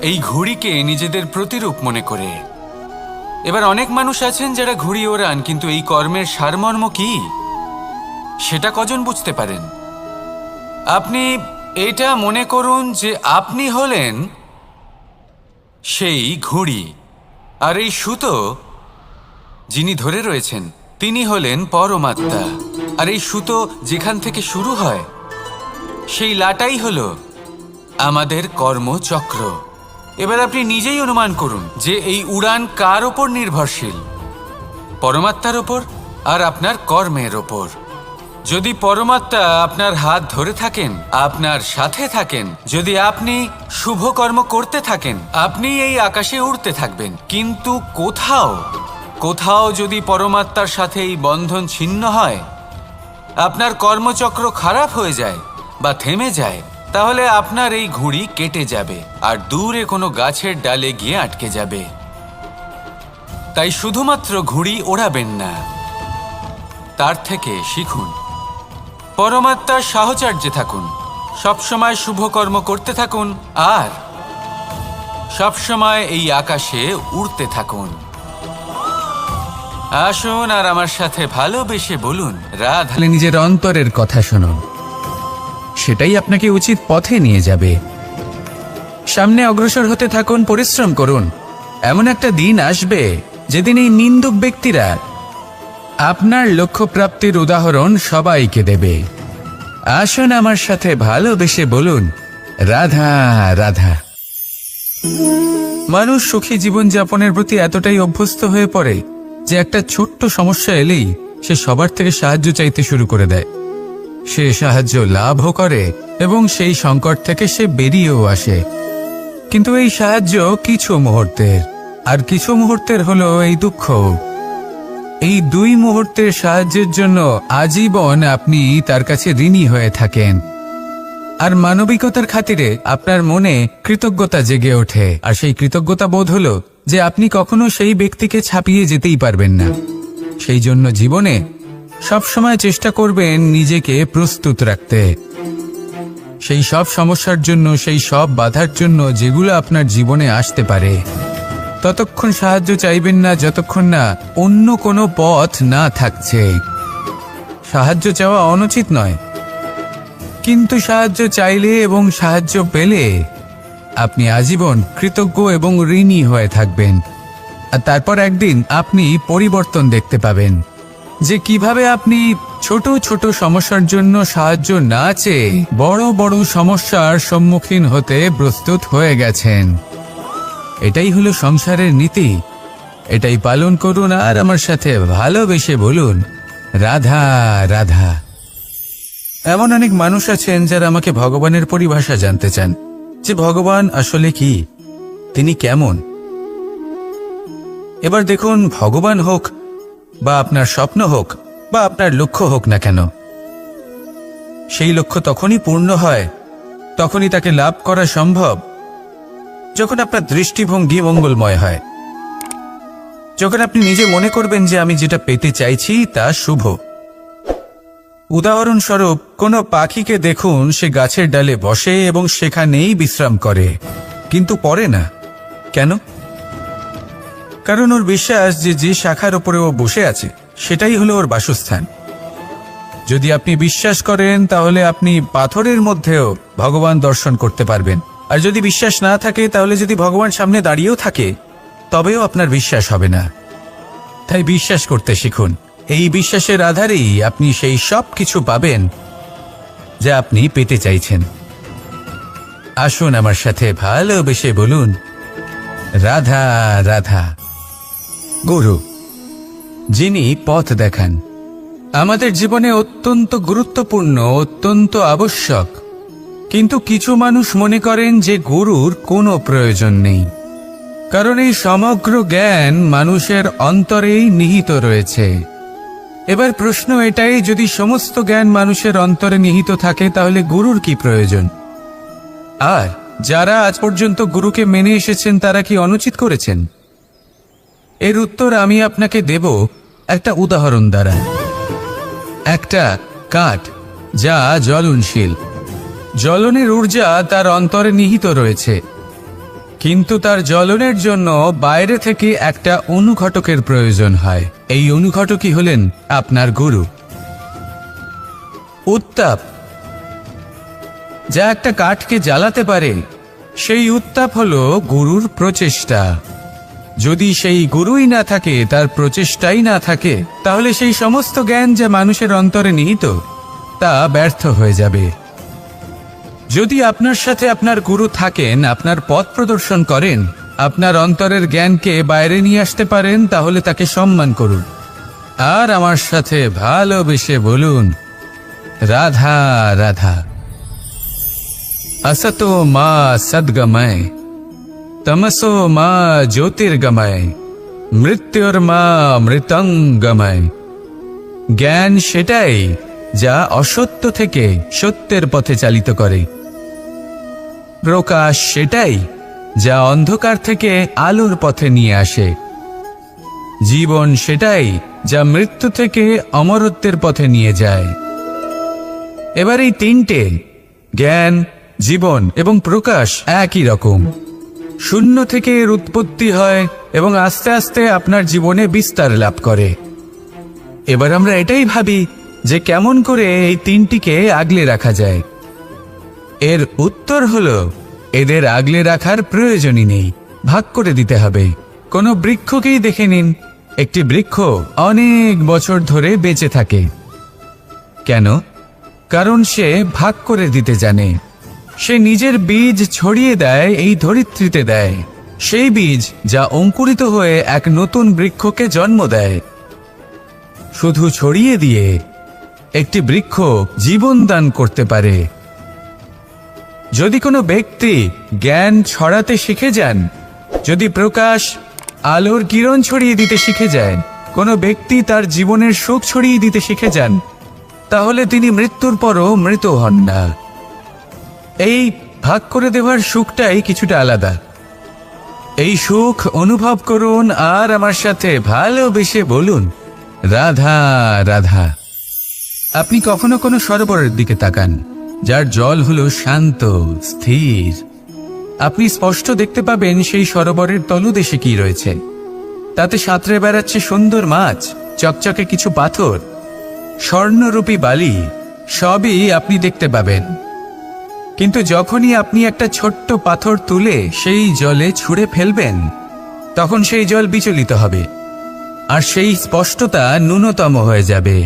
এই ঘুড়িকে নিজেদের প্রতিরূপ মনে করে। এবার অনেক মানুষ আছেন যারা ঘুড়ি ওড়ান, কিন্তু এই কর্মের সারমর্ম কি সেটা কজন বুঝতে পারেন? আপনি এটা মনে করুন যে আপনি হলেন সেই ঘুড়ি, আর এই সুতো যিনি ধরে রয়েছেন তিনি হলেন পরমাত্মা। আর এই সুতো যেখান থেকে শুরু হয়, সেই লাটাই হলো আমাদের কর্মচক্র। এবার আপনি নিজেই অনুমান করুন যে এই উড়ান কার ওপর নির্ভরশীল, পরমাত্মার ওপর আর আপনার কর্মের ওপর। যদি পরমাত্মা আপনার হাত ধরে থাকেন, আপনার সাথে থাকেন, যদি আপনি শুভ কর্ম করতে থাকেন, আপনি এই আকাশে উড়তে থাকবেন। কিন্তু কোথাও কোথাও যদি পরমাত্মার সাথে এই বন্ধন ছিন্ন হয়, আপনার কর্মচক্র খারাপ হয়ে যায় বা থেমে যায়, তাহলে আপনার এই ঘুড়ি কেটে যাবে আর দূরে কোনো গাছের ডালে গিয়ে আটকে যাবে। তাই শুধুমাত্র ঘুড়ি ওড়াবেন না, তার থেকে শিখুন, পরমাত্মার সাহচর্যে থাকুন, সবসময় শুভ কর্ম করতে থাকুন আর সবসময় এই আকাশে উড়তে থাকুন। আসুন আর আমার সাথে ভালোবেসে বলুন, রাধা। তাহলে নিজের অন্তরের কথা শুনুন, সেটাই আপনাকে উচিত পথে নিয়ে যাবে। সামনে অগ্রসর হতে থাকুন, পরিশ্রম করুন। এমন একটা দিন আসবে যেদিন এই নিন্দুক ব্যক্তিরা আপনার লক্ষ্য প্রাপ্তির উদাহরণ সবাইকে দেবে। আসুন আমার সাথে ভালোবেসে বলুন, রাধা রাধা। মানুষ সুখী জীবনযাপনের প্রতি এতটাই অভ্যস্ত হয়ে পড়ে যে একটা ছোট্ট সমস্যা এলেই সে সবার থেকে সাহায্য চাইতে শুরু করে দেয়। সে সাহায্য লাভও করে এবং সেই সংকট থেকে সে বেরিয়েও আসে। কিন্তু এই সাহায্য কিছু মুহূর্তের, আর কিছু মুহূর্তের হলো এই দুঃখ। এই 2 মুহূর্তের সাহায্যের জন্য আজীবন আপনি তার কাছে ঋণী হয়ে থাকেন। আর মানবিকতার খাতিরে আপনার মনে কৃতজ্ঞতা জেগে ওঠে, আর সেই কৃতজ্ঞতা বোধ হলো যে আপনি কখনো সেই ব্যক্তিকে ছাপিয়ে যেতেই পারবেন না। সেই জন্য জীবনে সবসময় চেষ্টা করবেন নিজেকে প্রস্তুত রাখতে সেই সব সমস্যার জন্য, সেই সব বাধার জন্য যেগুলো আপনার জীবনে আসতে পারে। ততক্ষণ সাহায্য চাইবেন না যতক্ষণ না অন্য কোনো পথ না থাকছে। সাহায্য চাওয়া অনুচিত নয়, কিন্তু সাহায্য চাইলে এবং সাহায্য পেলে আপনি আজীবন কৃতজ্ঞ এবং ঋণী হয়ে থাকবেন। আর তারপর একদিন আপনি পরিবর্তন দেখতে পাবেন যে কিভাবে আপনি ছোট ছোট সমস্যার জন্য সাহায্য না চেয়ে বড় বড় সমস্যার সম্মুখীন হতে প্রস্তুত হয়ে গেছেন। এটাই হলো সংসারের নীতি। এটাই পালন করুন আর আমার সাথে ভালোবেসে বলুন, রাধা রাধা। এমন অনেক মানুষ আছেন যারা আমাকে ভগবানের পরিভাষা জানতে চান, যে ভগবান আসলে কি, তিনি কেমন। এবার দেখুন, ভগবান হোক বা আপনার স্বপ্ন হোক বা আপনার লক্ষ্য হোক না কেন, সেই লক্ষ্য তখনই পূর্ণ হয়, তখনই তাকে লাভ করা সম্ভব যখন আপনার দৃষ্টিভঙ্গি মঙ্গলময় হয়। যখন আপনি নিজে মনে করবেন যে আমি যেটা পেতে চাইছি তা শুভ। উদাহরণস্বরূপ, কোনো পাখিকে দেখুন, সে গাছের ডালে বসে এবং সেখানেই বিশ্রাম করে, কিন্তু পড়ে না। কেন? কারণ ওর বিশ্বাস যে যে শাখার উপরে ও বসে আছে সেটাই হলো ওর বাসস্থান। যদি আপনি বিশ্বাস করেন তাহলে আপনি পাথরের মধ্যেও ভগবান দর্শন করতে পারবেন। আর যদি বিশ্বাস না থাকে, তাহলে যদি ভগবান সামনে দাঁড়িয়েও থাকে তবেও আপনার বিশ্বাস হবে না। তাই বিশ্বাস করতে শিখুন। এই বিশ্বাসের আধারেই আপনি সেই সব কিছু পাবেন যা আপনি পেতে চাইছেন। আসুন আমার সাথে ভালোবেসে বলুন, রাধা রাধা। গুরু, যিনি পথ দেখান, আমাদের জীবনে অত্যন্ত গুরুত্বপূর্ণ, অত্যন্ত আবশ্যক। কিন্তু কিছু মানুষ মনে করেন যে গুরুর কোনো প্রয়োজন নেই, কারণ এই সমগ্র জ্ঞান মানুষের অন্তরেই নিহিত রয়েছে। এবার প্রশ্ন এটাই, যদি সমস্ত জ্ঞান মানুষের অন্তরে নিহিত থাকে তাহলে গুরুর কি প্রয়োজন? আর যারা আজ পর্যন্ত গুরুকে মেনে এসেছেন তারা কি অনুচিত করেছেন? এর উত্তর আমি আপনাকে দেব একটা উদাহরণ দ্বারা। একটা কাঠ যা জ্বলনশীল, জ্বলনের ঊর্জা তার অন্তরে নিহিত রয়েছে, কিন্তু তার জ্বলনের জন্য বাইরে থেকে একটা অনুঘটকের প্রয়োজন হয়। এই অনুঘটকই হলেন আপনার গুরু। উত্তাপ যা একটা কাঠকে জ্বালাতে পারে, সেই উত্তাপ হলো গুরুর প্রচেষ্টা। যদি সেই গুরুই না থাকে, তার প্রচেষ্টাই না থাকে, তাহলে সেই সমস্ত জ্ঞান যা মানুষের অন্তরে নিহিত তা ব্যর্থ হয়ে যাবে। যদি আপনার সাথে আপনার গুরু থাকেন, আপনার পথ প্রদর্শন করেন, আপনার অন্তরের জ্ঞানকে বাইরে নিয়ে আসতে পারেন, তাহলে তাকে সম্মান করুন আর আমার সাথে ভালোবেসে বলুন, রাধা রাধা। असतो मा सद्गमय, तमसो मा ज्योतिर्गमय, মৃত্যুর্মা মৃতঙ্গময়। জ্ঞান সেটাই যা অসত্য থেকে সত্যের পথে চালিত করে। প্রকাশ সেটাই যা অন্ধকার থেকে আলোর পথে নিয়ে আসে। জীবন সেটাই যা মৃত্যু থেকে অমরত্বের পথে নিয়ে যায়। এবার এই তিনটে জ্ঞান, জীবন এবং প্রকাশ একই রকম। শূন্য থেকে এর উৎপত্তি হয় এবং আস্তে আস্তে আপনার জীবনে বিস্তার লাভ করে। এবার আমরা এটাই ভাবি যে কেমন করে এই তিনটিকে আগলে রাখা যায়। এর উত্তর হলো, এদের আগলে রাখার প্রয়োজনই নেই, ভাগ করে দিতে হবে। কোনো বৃক্ষকেই দেখে নিন, একটি বৃক্ষ অনেক বছর ধরে বেঁচে থাকে। কেন? কারণ সে ভাগ করে দিতে জানে। সে নিজের বীজ ছড়িয়ে দেয়, এই ধরিত্রীতে দেয়, সেই বীজ যা অঙ্কুরিত হয়ে এক নতুন বৃক্ষকে জন্ম দেয়। শুধু ছড়িয়ে দিয়ে একটি বৃক্ষ জীবন দান করতে পারে। যদি কোনো ব্যক্তি জ্ঞান ছড়াতে শিখে যান, যদি প্রকাশ, আলোর কিরণ ছড়িয়ে দিতে শিখে যায়, কোনো ব্যক্তি তার জীবনের সুখ ছড়িয়ে দিতে শিখে যান, তাহলে তিনি মৃত্যুর পরও মৃত হন না। এই ভাগ করে দেওয়ার সুখটাই কিছুটা আলাদা। এই সুখ অনুভব করুন আর আমার সাথে ভালোবেসে বলুন, রাধা রাধা। আপনি কখনো কোনো সরোবরের দিকে তাকান, যার জল হলো শান্ত, স্থির। আপনি স্পষ্ট দেখতে পাবেন সেই সরোবরের তলদেশে কি রয়েছে। তাতে সাঁতরে বেড়াচ্ছে সুন্দর মাছ, চকচকে কিছু পাথর, স্বর্ণরূপী বালি, সবই আপনি দেখতে পাবেন। কিন্তু যখনই আপনি একটা ছোট্ট পাথর তুলে সেই জলে ছুঁড়ে ফেলবেন, তখন সেই জল বিচলিত হবে আর সেই স্পষ্টতা ন্যূনতম হয়ে যাবে।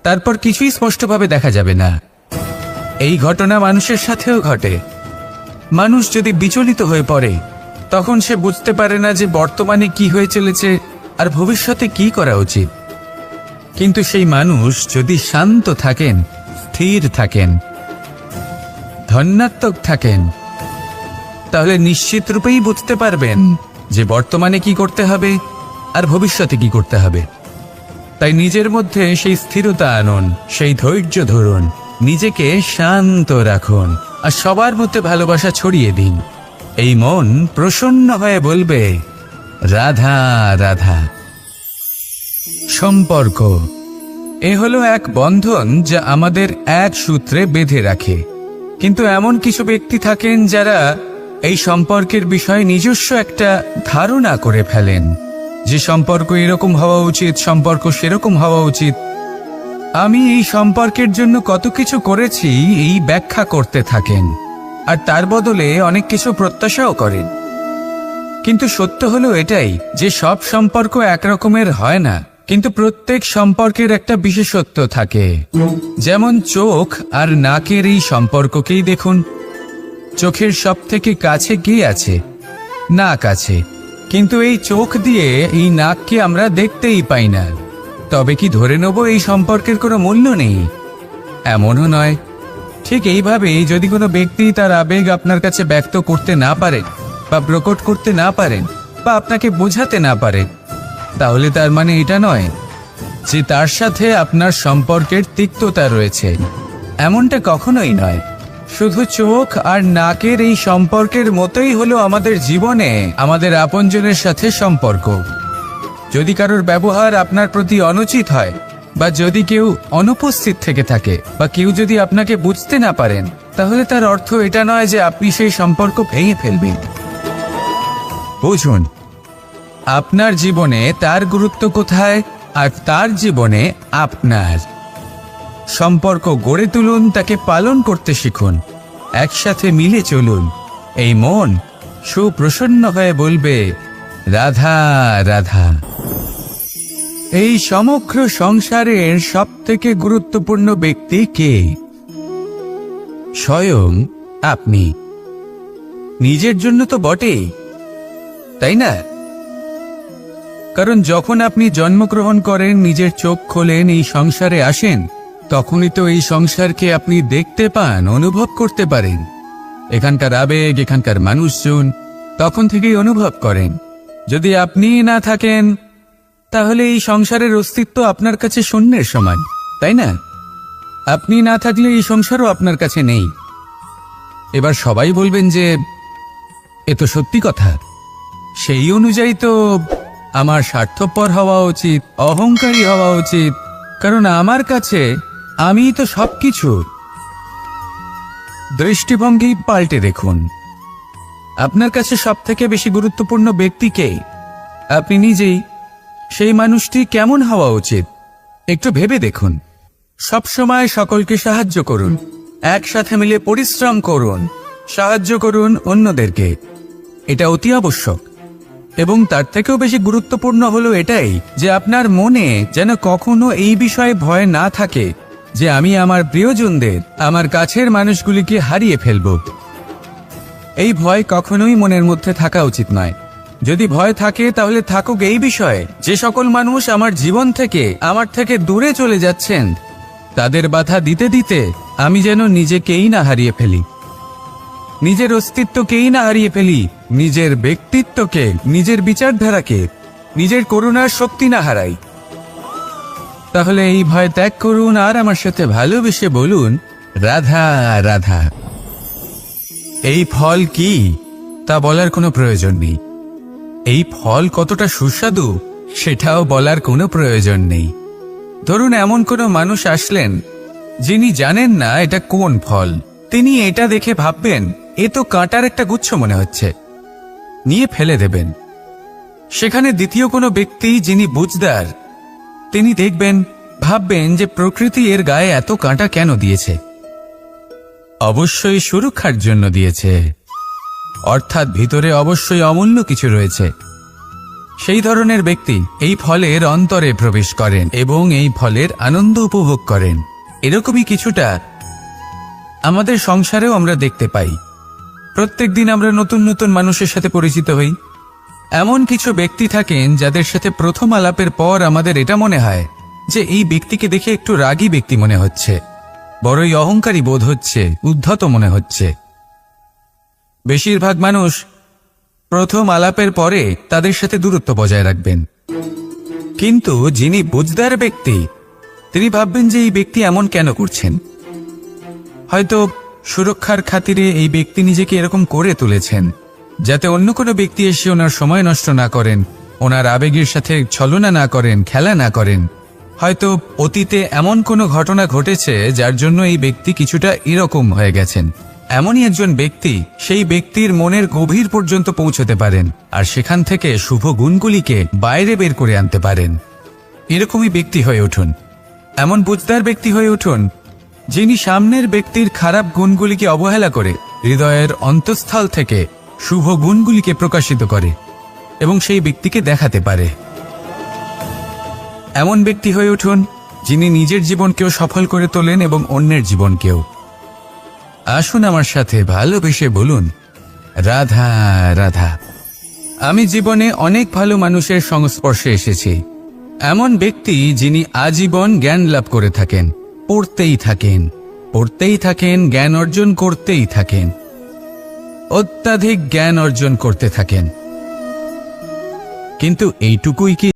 তারপর কিছুই স্পষ্টভাবে দেখা যাবে না। এই ঘটনা মানুষের সাথেও ঘটে। মানুষ যদি বিচলিত হয়ে পড়ে, তখন সে বুঝতে পারে না যে বর্তমানে কি হয়ে চলেছে আর ভবিষ্যতে কি করা উচিত। কিন্তু সেই মানুষ যদি শান্ত থাকেন, স্থির থাকেন, ধন্যাত্মক থাকেন, তাহলে নিশ্চিত রূপেই বুঝতে পারবেন যে বর্তমানে কি করতে হবে আর ভবিষ্যতে কি করতে হবে। তাই নিজের মধ্যে সেই স্থিরতা আনুন, সেই ধৈর্য ধরুন, নিজেকে শান্ত রাখুন আর সবার মধ্যে ভালোবাসা ছড়িয়ে দিন। এই মন প্রসন্ন হয়ে বলবে, রাধা রাধা। সম্পর্ক এ হলো এক বন্ধন যা আমাদের এক সূত্রে বেঁধে রাখে। কিন্তু এমন কিছু ব্যক্তি থাকেন যারা এই সম্পর্কের বিষয়ে নিজস্ব একটা ধারণা করে ফেলেন যে সম্পর্ক এরকম হওয়া উচিত, সম্পর্ক সেরকম হওয়া উচিত। আমি এই সম্পর্কের জন্য কত কিছু করেছি এই ব্যাখ্যা করতে থাকেন আর তার বদলে অনেক কিছু প্রত্যাশাও করেন। কিন্তু সত্য হলো এটাই যে সব সম্পর্ক একরকমের হয় না, কিন্তু প্রত্যেক সম্পর্কের একটা বিশেষত্ব থাকে। যেমন চোখ আর নাকের এই সম্পর্ককেই দেখুন। চোখের সব থেকে কাছে কে আছে? নাক আছে। কিন্তু এই চোখ দিয়ে এই নাককে আমরা দেখতেই পাই না। তবে কি ধরে নেব এই সম্পর্কের কোনো মূল্য নেই? এমনও নয়। ঠিক এইভাবেই যদি কোনো ব্যক্তি তার আবেগ আপনার কাছে ব্যক্ত করতে না পারে বা প্রকট করতে না পারেন বা আপনাকে বোঝাতে না পারে, তাহলে তার মানে এটা নয় যে তার সাথে আপনার সম্পর্কের তিক্ততা রয়েছে। এমনটা কখনোই নয়। শুধু চোখ আর নাকের এই সম্পর্কের মতোই হলো আমাদের জীবনে আমাদের আপনজনের সাথে সম্পর্ক। যদি কারোর ব্যবহার আপনার প্রতি অনুচিত হয় বা যদি কেউ অনুপস্থিত থেকে থাকে বা কেউ যদি আপনাকে বুঝতে না পারেন, তাহলে তার অর্থ এটা নয় যে আপনি সেই সম্পর্ক ভেঙে ফেলবেন। বুঝুন, আপনার জীবনে তার গুরুত্ব কোথায় আর তার জীবনে আপনার। সম্পর্ক গড়ে তুলুন, তাকে পালন করতে শিখুন, একসাথে মিলে চলুন। এই মন সুপ্রসন্ন হয়ে বলবে, রাধা রাধা। এই সমগ্র সংসারের সবথেকে গুরুত্বপূর্ণ ব্যক্তি কে? স্বয়ং আপনি। নিজের জন্য তো বটেই, তাই না? কারণ যখন আপনি জন্মগ্রহণ করেন, নিজের চোখ খোলেন, এই সংসারে আসেন, তখনই তো এই সংসারকে আপনি দেখতে পান, অনুভব করতে পারেন। এখানকার আবেগ, এখানকার মানুষজন তখন থেকেই অনুভব করেন। যদি আপনি না থাকেন, তাহলে এই সংসারের অস্তিত্ব আপনার কাছে শূন্যের সমান, তাই না? আপনি না থাকলে এই সংসারও আপনার কাছে নেই। এবার সবাই বলবেন যে এ তো সত্যি কথা। সেই অনুযায়ী তো আমার স্বার্থপর হওয়া উচিত, অহংকারী হওয়া উচিত, কারণ আমার কাছে আমিই তো সবকিছু। দৃষ্টিভঙ্গি পাল্টে দেখুন। আপনার কাছে সবথেকে বেশি গুরুত্বপূর্ণ ব্যক্তি কে? আপনি নিজেই। সেই মানুষটি কেমন হওয়া উচিত একটু ভেবে দেখুন। সবসময় সকলকে সাহায্য করুন, একসাথে মিলে পরিশ্রম করুন, সাহায্য করুন অন্যদেরকে। এটা অতি আবশ্যক। এবং তার থেকেও বেশি গুরুত্বপূর্ণ হলো এটাই যে আপনার মনে যেন কখনো এই বিষয়ে ভয় না থাকে যে আমি আমার প্রিয়জনদের, আমার কাছের মানুষগুলিকে হারিয়ে ফেলব। এই ভয় কখনোই মনের মধ্যে থাকা উচিত নয়। যদি ভয় থাকে তাহলে থাকুক এই বিষয়ে যে সকল মানুষ আমার জীবন থেকে, আমার থেকে দূরে চলে যাচ্ছেন, তাদের বাধা দিতে দিতে আমি যেন নিজেকেই না হারিয়ে ফেলি, নিজের অস্তিত্বকেই না হারিয়ে ফেলি, নিজের ব্যক্তিত্বকে, নিজের বিচারধারাকে, নিজের করুণার শক্তি না হারাই। তাহলে এই ভয় ত্যাগ করুন আর আমার সাথে ভালোবেসে বলুন, রাধা রাধা। এই ফল কি তা বলার কোনো প্রয়োজন নেই। এই ফল কতটা সুস্বাদু সেটাও বলার কোনো প্রয়োজন নেই। ধরুন এমন কোনো মানুষ আসলেন যিনি জানেন না এটা কোন ফল। তিনি এটা দেখে ভাববেন এ তো কাঁটার একটা গুচ্ছ মনে হচ্ছে, নিয়ে ফেলে দেবেন। সেখানে দ্বিতীয় কোনো ব্যক্তি যিনি বুঝদার, তিনি দেখবেন, ভাববেন যে প্রকৃতি এর গায়ে এত কাঁটা কেন দিয়েছে? অবশ্যই সুরক্ষার জন্য দিয়েছে, অর্থাৎ ভিতরে অবশ্যই অমূল্য কিছু রয়েছে। সেই ধরনের ব্যক্তি এই ফলের অন্তরে প্রবেশ করেন এবং এই ফলের আনন্দ উপভোগ করেন। এরকমই কিছুটা আমাদের সংসারেও আমরা দেখতে পাই। প্রত্যেকদিন আমরা নতুন নতুন মানুষের সাথে পরিচিত হই। এমন কিছু ব্যক্তি থাকেন যাদের সাথে প্রথম আলাপের পর আমাদের এটা মনে হয় যে এই ব্যক্তিকে দেখে একটু রাগী ব্যক্তি মনে হচ্ছে, বড়ই অহংকারী বোধ হচ্ছে, উদ্ধত মনে হচ্ছে। বেশিরভাগ মানুষ প্রথম আলাপের পরে তাদের সাথে দূরত্ব বজায় রাখবেন। কিন্তু যিনি বুঝদার ব্যক্তি, তিনি ভাববেন যে এই ব্যক্তি এমন কেন করছেন। হয়তো সুরক্ষার খাতিরে এই ব্যক্তি নিজেকে এরকম করে তুলেছেন যাতে অন্য কোনো ব্যক্তি এসে ওনার সময় নষ্ট না করেন, ওনার আবেগের সাথে ছলনা না করেন, খেলা না করেন। হয়তো অতীতে এমন কোনো ঘটনা ঘটেছে যার জন্য এই ব্যক্তি কিছুটা এরকম হয়ে গেছেন। এমনই একজন ব্যক্তি সেই ব্যক্তির মনের গভীর পর্যন্ত পৌঁছতে পারেন আর সেখান থেকে শুভ গুণগুলিকে বাইরে বের করে আনতে পারেন। এরকমই ব্যক্তি হয়ে উঠুন, এমন বুঝদার ব্যক্তি হয়ে উঠুন যিনি সামনের ব্যক্তির খারাপ গুণগুলিকে অবহেলা করে হৃদয়ের অন্তঃস্থল থেকে শুভ গুণগুলিকে প্রকাশিত করে এবং সেই ব্যক্তিকে দেখাতে পারে। এমন ব্যক্তি হয়ে উঠুন যিনি নিজের জীবনকেও সফল করে তোলেন এবং অন্যের জীবনকেও। আসুন আমার সাথে ভালোবেসে বলুন, রাধা রাধা। আমি জীবনে অনেক ভালো মানুষের সংস্পর্শে এসেছি। এমন ব্যক্তি যিনি আজীবন জ্ঞান লাভ করে থাকেন, পড়তেই থাকেন, পড়তেই থাকেন, জ্ঞান অর্জন করতেই থাকেন, অত্যাধিক জ্ঞান অর্জন করতে থাকেন। কিন্তু এইটুকুই কি